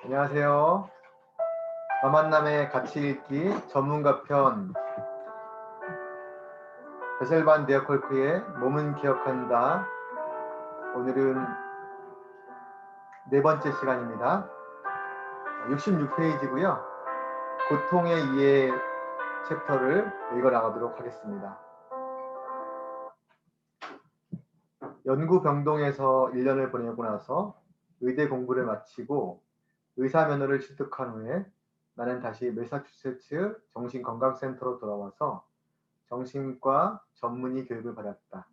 안녕하세요. 만남의 가치 읽기 전문가 편 베셀반 데어콜크의 몸은 기억한다. 오늘은 네 번째 시간입니다. 66페이지고요. 고통의 이해 챕터를 읽어 나가도록 하겠습니다. 연구병동에서 1년을 보내고 나서 의대 공부를 마치고 의사 면허를 취득한 후에 나는 다시 매사추세츠 정신건강센터로 돌아와서 정신과 전문의 교육을 받았다.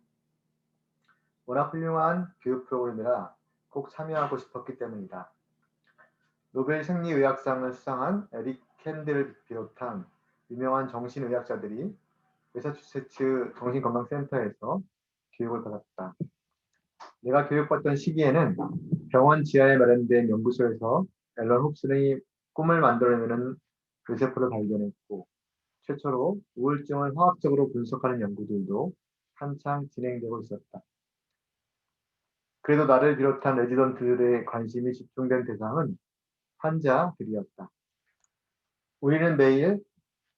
워낙 훌륭한 교육 프로그램이라 꼭 참여하고 싶었기 때문이다. 노벨 생리의학상을 수상한 에릭 캔들을 비롯한 유명한 정신의학자들이 매사추세츠 정신건강센터에서 교육을 받았다. 내가 교육받던 시기에는 병원 지하에 마련된 연구소에서 앨런 홉슨의 꿈을 만들어내는 뇌세포를 발견했고, 최초로 우울증을 화학적으로 분석하는 연구들도 한창 진행되고 있었다. 그래도 나를 비롯한 레지던트들의 관심이 집중된 대상은 환자들이었다. 우리는 매일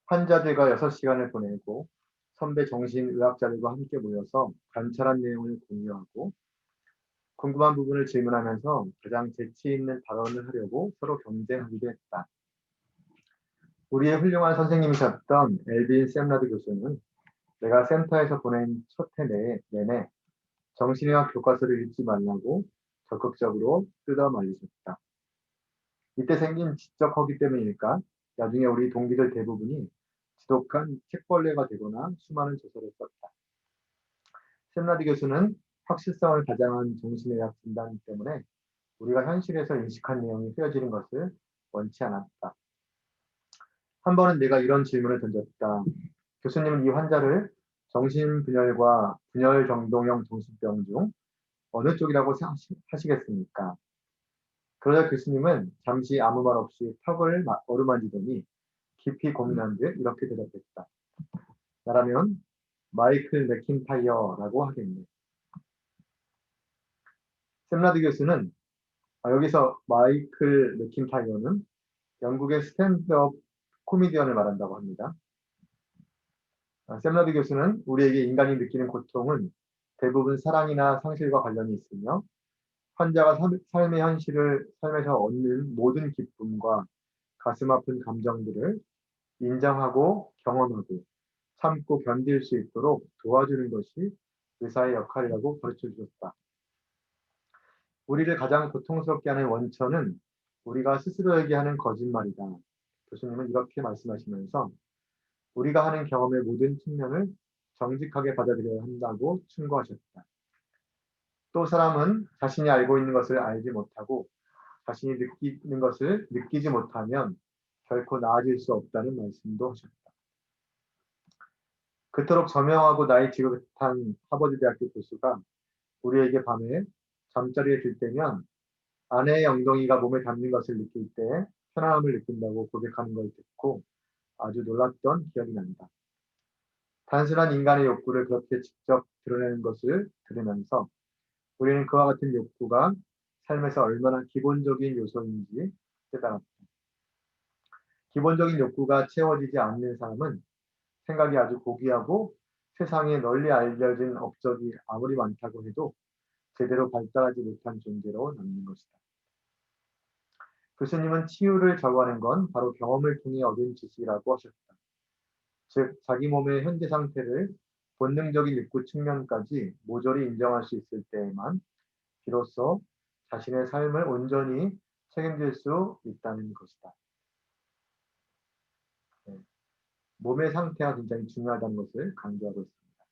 환자들과 6시간을 보내고 선배 정신의학자들과 함께 모여서 관찰한 내용을 공유하고 궁금한 부분을 질문하면서 가장 재치 있는 발언을 하려고 서로 경쟁하기도 했다. 우리의 훌륭한 선생님이셨던 엘빈 샘라드 교수는 내가 센터에서 보낸 첫 해 내내 정신의학 교과서를 읽지 말라고 적극적으로 뜯어 말리셨다. 이때 생긴 지적 허기 때문일까? 나중에 우리 동기들 대부분이 지독한 책벌레가 되거나 수많은 저서를 썼다. 샘라드 교수는 확실성을 가장한 정신의학 진단 때문에 우리가 현실에서 인식한 내용이 흐려지는 것을 원치 않았다. 한 번은 내가 이런 질문을 던졌다. 교수님은 이 환자를 정신분열과 분열정동형 정신병 중 어느 쪽이라고 하시겠습니까? 그러자 교수님은 잠시 아무 말 없이 턱을 어루만지더니 깊이 고민한 듯 이렇게 대답했다. 나라면 마이클 맥킨타이어라고 하겠네. 샘라드 교수는 여기서 마이클 맥킨타이어는 영국의 스탠드업 코미디언을 말한다고 합니다. 샘라드 교수는 우리에게 인간이 느끼는 고통은 대부분 사랑이나 상실과 관련이 있으며 환자가 삶의 현실을 삶에서 얻는 모든 기쁨과 가슴 아픈 감정들을 인정하고 경험하고 참고 견딜 수 있도록 도와주는 것이 의사의 역할이라고 가르쳐 주셨다. 우리를 가장 고통스럽게 하는 원천은 우리가 스스로에게 하는 거짓말이다. 교수님은 이렇게 말씀하시면서 우리가 하는 경험의 모든 측면을 정직하게 받아들여야 한다고 충고하셨다. 또 사람은 자신이 알고 있는 것을 알지 못하고 자신이 느끼는 것을 느끼지 못하면 결코 나아질 수 없다는 말씀도 하셨다. 그토록 저명하고 나이 지긋한 하버드대학교 교수가 우리에게 밤에 잠자리에 들 때면 아내의 엉덩이가 몸에 닿는 것을 느낄 때 편안함을 느낀다고 고백하는 걸 듣고 아주 놀랐던 기억이 난다. 단순한 인간의 욕구를 그렇게 직접 드러내는 것을 들으면서 우리는 그와 같은 욕구가 삶에서 얼마나 기본적인 요소인지 깨달았다. 기본적인 욕구가 채워지지 않는 사람은 생각이 아주 고귀하고 세상에 널리 알려진 업적이 아무리 많다고 해도 제대로 발달하지 못한 존재로 남는 것이다. 교수님은 치유를 저구하는 건 바로 경험을 통해 얻은 지식이라고 하셨다. 즉, 자기 몸의 현재 상태를 본능적인 욕구 측면까지 모조리 인정할 수 있을 때에만 비로소 자신의 삶을 온전히 책임질 수 있다는 것이다. 네. 몸의 상태가 굉장히 중요하다는 것을 강조하고 있습니다.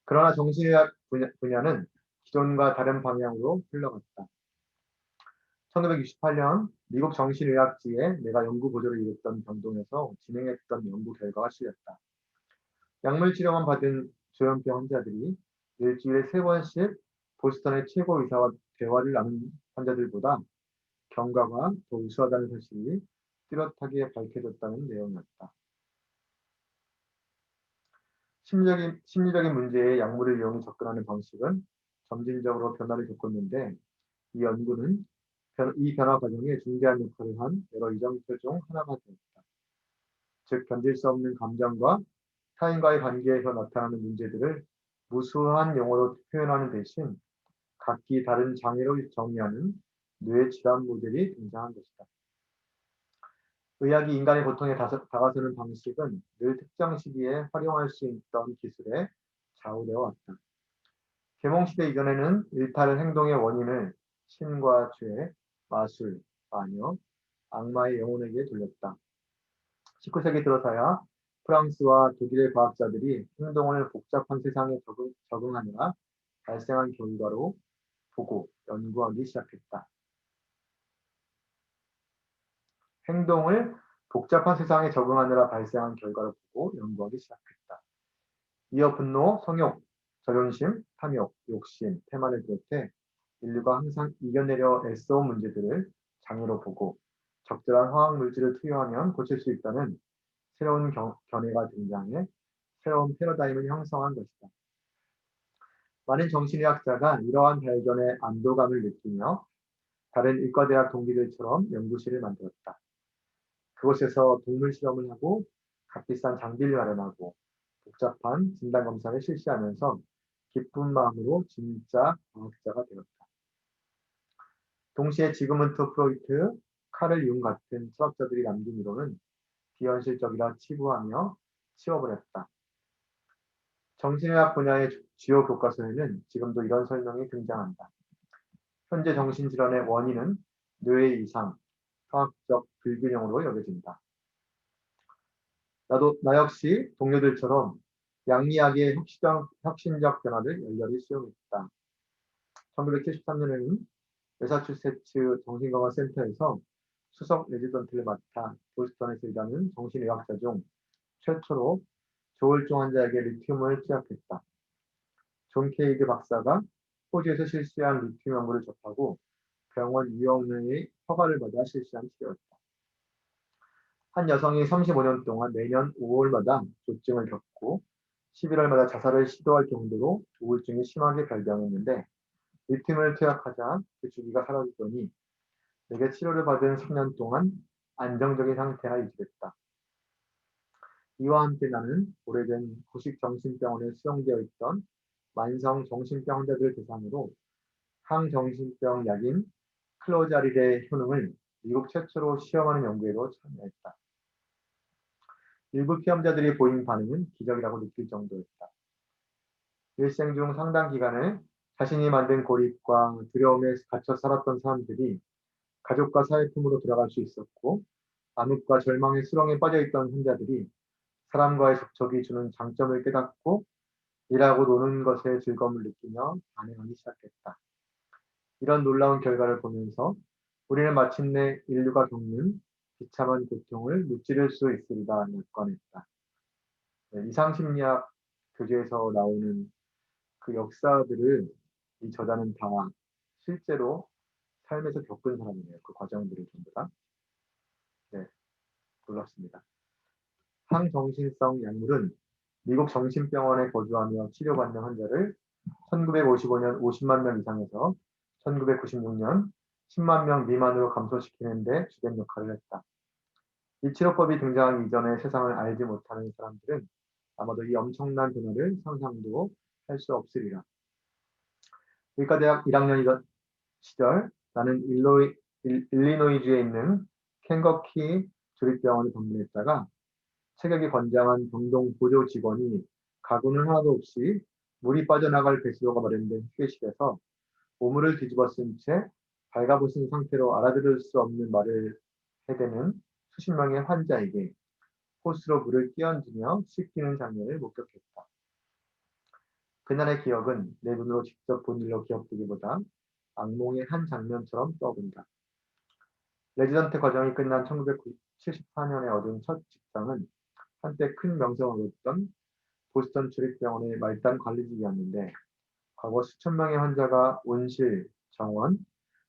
그러나 정신의학 분야는 기존과 다른 방향으로 흘러갔다. 1968년 미국 정신의학지에 내가 연구 보조를 이뤘던 병동에서 진행했던 연구 결과가 실렸다. 약물 치료만 받은 조현병 환자들이 일주일에 3번씩 보스턴의 최고 의사와 대화를 나눈 환자들보다 경과가 더 우수하다는 사실이 뚜렷하게 밝혀졌다는 내용이었다. 심리적인 문제에 약물을 이용해 접근하는 방식은 점진적으로 변화를 겪었는데 이 연구는 이 변화 과정에 중대한 역할을 한 여러 이정표 중 하나가 되었다. 즉, 견딜 수 없는 감정과 타인과의 관계에서 나타나는 문제들을 무수한 용어로 표현하는 대신 각기 다른 장애로 정의하는 뇌 질환 모델이 등장한 것이다. 의학이 인간의 고통에 다가서는 방식은 늘 특정 시기에 활용할 수 있던 기술에 좌우되어 왔다. 계몽시대 이전에는 일탈 행동의 원인을 신과 죄, 마술, 마녀, 악마의 영혼에게 돌렸다. 19세기 들어서야 프랑스와 독일의 과학자들이 행동을 복잡한 세상에 적응하느라 발생한 결과로 보고 연구하기 시작했다. 행동을 복잡한 세상에 적응하느라 발생한 결과로 보고 연구하기 시작했다. 이어 분노, 성욕, 자존심, 탐욕, 욕심, 태만을 비롯해 인류가 항상 이겨내려 애써온 문제들을 장애로 보고 적절한 화학 물질을 투여하면 고칠 수 있다는 새로운 견해가 등장해 새로운 패러다임을 형성한 것이다. 많은 정신의학자가 이러한 발견에 안도감을 느끼며 다른 의과대학 동기들처럼 연구실을 만들었다. 그곳에서 동물 실험을 하고 값비싼 장비를 마련하고 복잡한 진단검사를 실시하면서 기쁜 마음으로 진짜 과학자가 되었다. 동시에 지그문트 프로이트, 카를 융 같은 철학자들이 남긴 이론은 비현실적이라 치부하며 치워버렸다. 정신의학 분야의 주요 교과서에는 지금도 이런 설명이 등장한다. 현재 정신질환의 원인은 뇌의 이상, 화학적 불균형으로 여겨진다. 나 역시 동료들처럼 양리학의 혁신적 변화를 열렬히 수용했다. 1973년에는 매사추세츠 정신건강센터에서 수석 레지던트를 맡아 보스턴에서 일하는 정신의학자 중 최초로 조울증 환자에게 리튬을 투약했다. 존 케이드 박사가 호주에서 실시한 리튬 연구를 접하고 병원 위원회의 허가를 받아 실시한 치료였다. 한 여성이 35년 동안 매년 5월마다 조증을 겪고 11월마다 자살을 시도할 정도로 우울증이 심하게 발병했는데 리튬을 투약하자 그 주기가 사라지더니 내게 치료를 받은 3년 동안 안정적인 상태가 유지됐다. 이와 함께 나는 오래된 구식정신병원에 수용되어 있던 만성 정신병 환자들 대상으로 항정신병 약인 클로자릴의 효능을 미국 최초로 시험하는 연구에도 참여했다. 일부 피험자들이 보인 반응은 기적이라고 느낄 정도였다. 일생 중 상당 기간을 자신이 만든 고립과 두려움에 갇혀 살았던 사람들이 가족과 사회 품으로 돌아갈 수 있었고 암흑과 절망의 수렁에 빠져있던 환자들이 사람과의 접촉이 주는 장점을 깨닫고 일하고 노는 것에 즐거움을 느끼며 반응하기 시작했다. 이런 놀라운 결과를 보면서 우리는 마침내 인류가 겪는 비참한 고통을 무찌를 수 있으리라 낙관했다. 이상심리학 교재에서 나오는 그 역사들을 이 저자는 다 실제로 삶에서 겪은 사람이네요. 그 과정들을 전부 다. 네, 놀랍습니다. 항정신성 약물은 미국 정신병원에 거주하며 치료받는 환자를 1955년 50만 명 이상에서 1996년 10만 명 미만으로 감소시키는 데 주된 역할을 했다. 이 치료법이 등장하기 이전에 세상을 알지 못하는 사람들은 아마도 이 엄청난 변화를 상상도 할 수 없으리라. 의과대학 1학년 시절 나는 일리노이주에 있는 켄거키 조립병원을 방문했다가 체격이 건장한 병동 보조 직원이 가구는 하나도 없이 물이 빠져나갈 배수로가 마련된 휴게실에서 오물을 뒤집어 쓴 채 발가벗은 상태로 알아들을 수 없는 말을 해대는 수십 명의 환자에게 호스로 물을 끼얹으며 씻기는 장면을 목격했다. 그날의 기억은 내 눈으로 직접 본 일로 기억되기보다 악몽의 한 장면처럼 떠오른다. 레지던트 과정이 끝난 1974년에 얻은 첫 직장은 한때 큰 명성을 얻었던 보스턴 주립병원의 말단 관리직이었는데 과거 수천 명의 환자가 온실, 정원,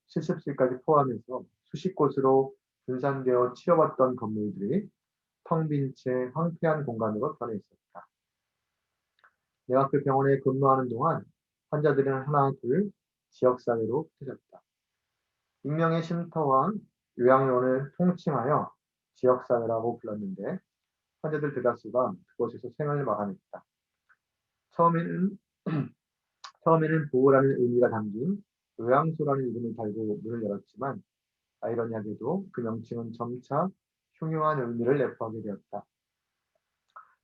실습실까지 포함해서 수십 곳으로 분산되어 치료받던 건물들이 텅 빈 채 황폐한 공간으로 변해 있었다. 내가 그 병원에 근무하는 동안 환자들은 하나 둘 지역사회로 흩어졌다. 익명의 쉼터와 요양원을 통칭하여 지역사회라고 불렀는데 환자들 대다수가 그곳에서 생을 마감했다. 처음에는 처음에는 보호라는 의미가 담긴 요양소라는 이름을 달고 문을 열었지만 아이러니하게도 그 명칭은 점차 흉흉한 의미를 내포하게 되었다.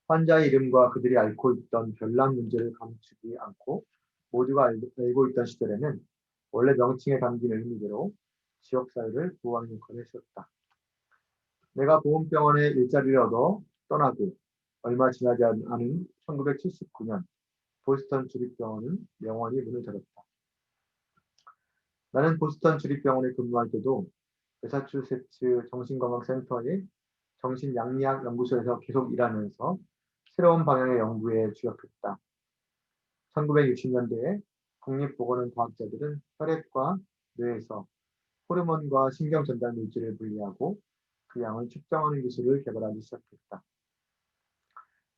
환자의 이름과 그들이 앓고 있던 별난 문제를 감추지 않고 모두가 알고 있던 시절에는 원래 명칭에 담긴 의미대로 지역사회를 보호하는 역할을 했었다. 내가 보훈병원에 일자리를 얻어 떠나고 얼마 지나지 않은 1979년 보스턴 주립병원은 영원히 문을 닫았다. 나는 보스턴 주립병원에 근무할 때도 매사추세츠 정신건강센터의 정신양리학 연구소에서 계속 일하면서 새로운 방향의 연구에 주력했다. 1960년대에 국립보건원 과학자들은 혈액과 뇌에서 호르몬과 신경 전달 물질을 분리하고 그 양을 측정하는 기술을 개발하기 시작했다.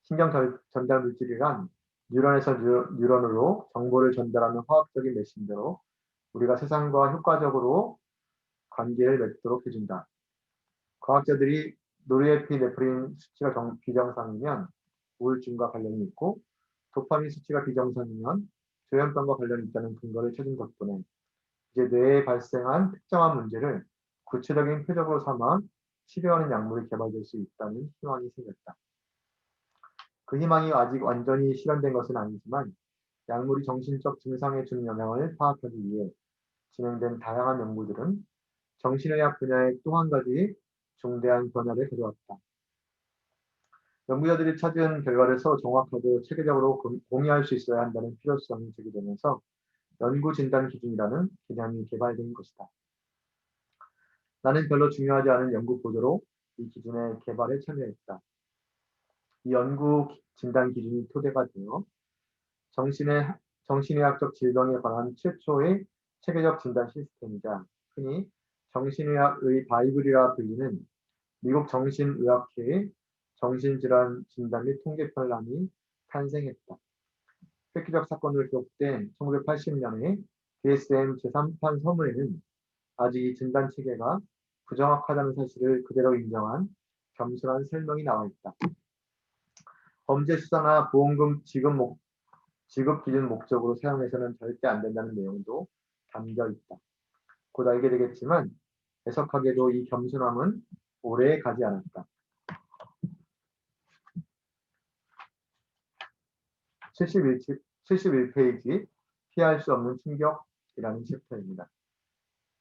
신경 전달 물질이란 뉴런에서 뉴런으로 정보를 전달하는 화학적인 메신저로 우리가 세상과 효과적으로 관계를 맺도록 해준다. 과학자들이 노르에피네프린 수치가 비정상이면 우울증과 관련이 있고 도파민 수치가 비정상이면 조현병과 관련이 있다는 근거를 찾은 덕분에 이제 뇌에 발생한 특정한 문제를 구체적인 표적으로 삼아 치료하는 약물이 개발될 수 있다는 희망이 생겼다. 그 희망이 아직 완전히 실현된 것은 아니지만 약물이 정신적 증상에 주는 영향을 파악하기 위해 진행된 다양한 연구들은 정신의학 분야의 또 한 가지 중대한 변화를 가져왔다. 연구자들이 찾은 결과를 서로 정확하고 체계적으로 공유할 수 있어야 한다는 필요성이 제기되면서 연구 진단 기준이라는 개념이 개발된 것이다. 나는 별로 중요하지 않은 연구 보조로 이 기준의 개발에 참여했다. 이 연구 진단 기준이 토대가 되어 정신의학적 질병에 관한 최초의 체계적 진단 시스템이자 흔히 정신의학의 바이블이라 불리는 미국 정신의학회의 정신질환 진단 및 통계편람이 탄생했다. 획기적 사건으로 기록된 1980년에 DSM 제3판 서문에는 아직 이 진단 체계가 부정확하다는 사실을 그대로 인정한 겸손한 설명이 나와 있다. 범죄 수사나 보험금 지급 기준 목적으로 사용해서는 절대 안 된다는 내용도 담겨 있다. 곧 알게 되겠지만 애석하게도 이 겸손함은 오래 가지 않았다. 71페이지 피할 수 없는 충격이라는 챕터입니다.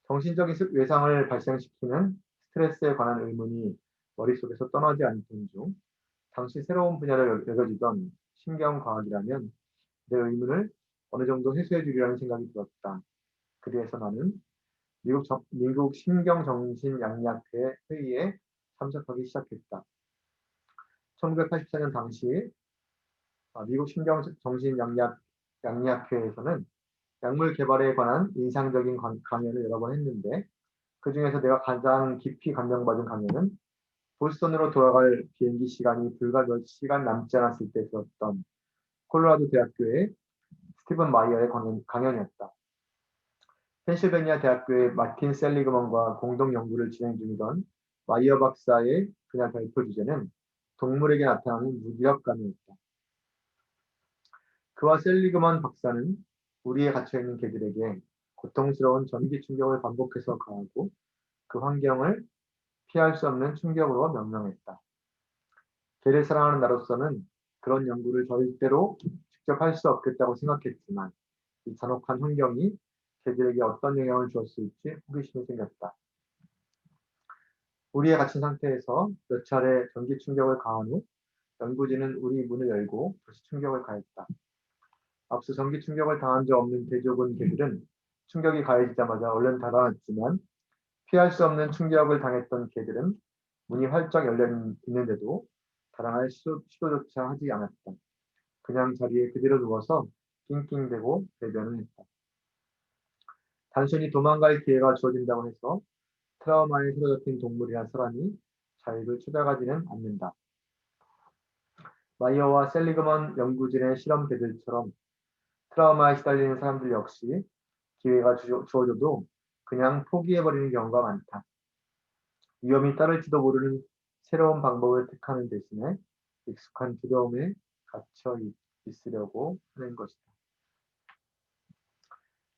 정신적인 외상을 발생시키는 스트레스에 관한 의문이 머릿속에서 떠나지 않던 중 당시 새로운 분야를 여겨지던 신경과학이라면 내 의문을 어느 정도 해소해 주리라는 생각이 들었다. 그래서 나는 미국 신경정신양리학회 회의에 참석하기 시작했다. 1984년 당시 미국 신경정신양리학회에서는 약물 개발에 관한 인상적인 강연을 여러 번 했는데 그 중에서 내가 가장 깊이 감명받은 강연은 보스턴으로 돌아갈 비행기 시간이 불과 몇 시간 남지 않았을 때 들었던 콜로라도 대학교의 스티븐 마이어의 강연이었다. 펜실베니아 대학교의 마틴 셀리그먼과 공동 연구를 진행 중이던 마이어 박사의 그날 발표 주제는 동물에게 나타나는 무기력감이었다. 그와 셀리그먼 박사는 우리에 갇혀있는 개들에게 고통스러운 전기 충격을 반복해서 가하고 그 환경을 피할 수 없는 충격으로 명명했다. 개를 사랑하는 나로서는 그런 연구를 절대로 직접 할 수 없겠다고 생각했지만 이 잔혹한 환경이 개들에게 어떤 영향을 주었을지 호기심이 생겼다. 우리에 갇힌 상태에서 몇 차례 전기 충격을 가한 후 연구진은 우리 문을 열고 다시 충격을 가했다. 앞서 전기 충격을 당한 적 없는 대부분 개들은 충격이 가해지자마자 얼른 달아났지만 피할 수 없는 충격을 당했던 개들은 문이 활짝 열려 있는데도 달아날 시도조차 하지 않았다. 그냥 자리에 그대로 누워서 낑낑대고 배변을 했다. 단순히 도망갈 기회가 주어진다고 해서 트라우마에 사로잡힌 동물이나 사람이 자유를 찾아가지는 않는다. 마이어와 셀리그먼 연구진의 실험 개들처럼 트라우마에 시달리는 사람들 역시 기회가 주어져도 그냥 포기해버리는 경우가 많다. 위험이 따를지도 모르는 새로운 방법을 택하는 대신에 익숙한 두려움에 갇혀 있으려고 하는 것이다.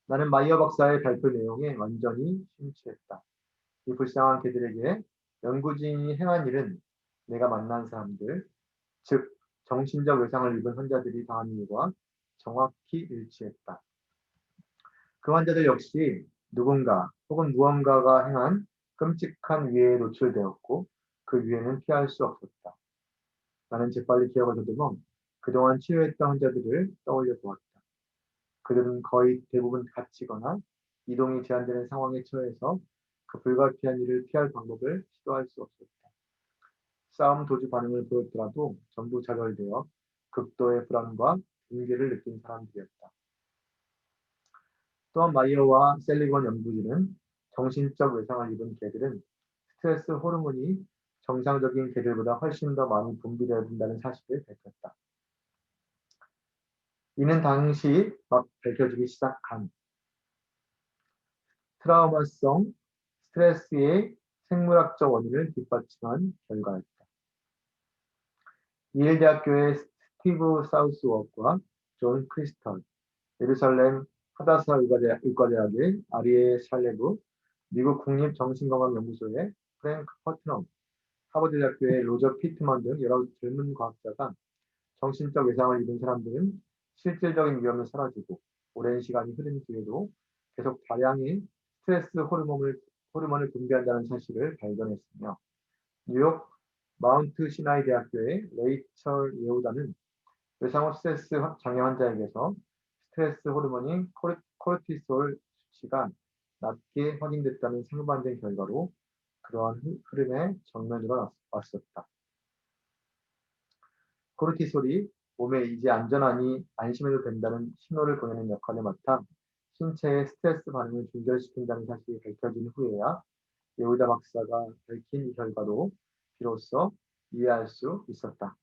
나는 마이어 박사의 발표 내용에 완전히 심취했다. 이 불쌍한 개들에게 연구진이 행한 일은 내가 만난 사람들, 즉 정신적 외상을 입은 환자들이 당한 일과 정확히 일치했다. 그 환자들 역시 누군가 혹은 무언가가 행한 끔찍한 위해에 노출되었고 그 위해는 피할 수 없었다. 나는 재빨리 기억을 더듬어 그동안 치료했던 환자들을 떠올려 보았다. 그들은 거의 대부분 갇히거나 이동이 제한되는 상황에 처해서 그 불가피한 일을 피할 방법을 시도할 수 없었다. 싸움 도주 반응을 보였더라도 전부 좌절되어 극도의 불안과 붕괴를 느낀 사람들이었다. 또한 마이어와 셀리건 연구진은 정신적 외상을 입은 개들은 스트레스 호르몬이 정상적인 개들보다 훨씬 더 많이 분비되어야 된다는 사실을 밝혔다. 이는 당시 막 밝혀지기 시작한 트라우마성 스트레스의 생물학적 원인을 뒷받침한 결과였다. 이일 대학교의 스티브 사우스워크와 존 크리스털, 예루살렘 하다사 의과대학의 아리에 샬레브, 미국 국립정신건강연구소의 프랭크 퍼트넘, 하버드대학교의 로저 피트먼 등 여러 젊은 과학자가 정신적 외상을 입은 사람들은 실질적인 위험은 사라지고 오랜 시간이 흐른 뒤에도 계속 다량의 스트레스 호르몬을 분비한다는 사실을 발견했으며 뉴욕 마운트 시나이 대학교의 레이철 예우다는 외상 후 스트레스 장애 환자에게서 스트레스 호르몬인 코르티솔 수치가 낮게 확인됐다는 상반된 결과로 그러한 흐름의 정면으로 왔었다. 코르티솔이 몸에 이제 안전하니 안심해도 된다는 신호를 보내는 역할을 맡아 신체의 스트레스 반응을 조절시킨다는 사실이 밝혀진 후에야 예우다 박사가 밝힌 이 결과로 비로소 이해할 수 있었다.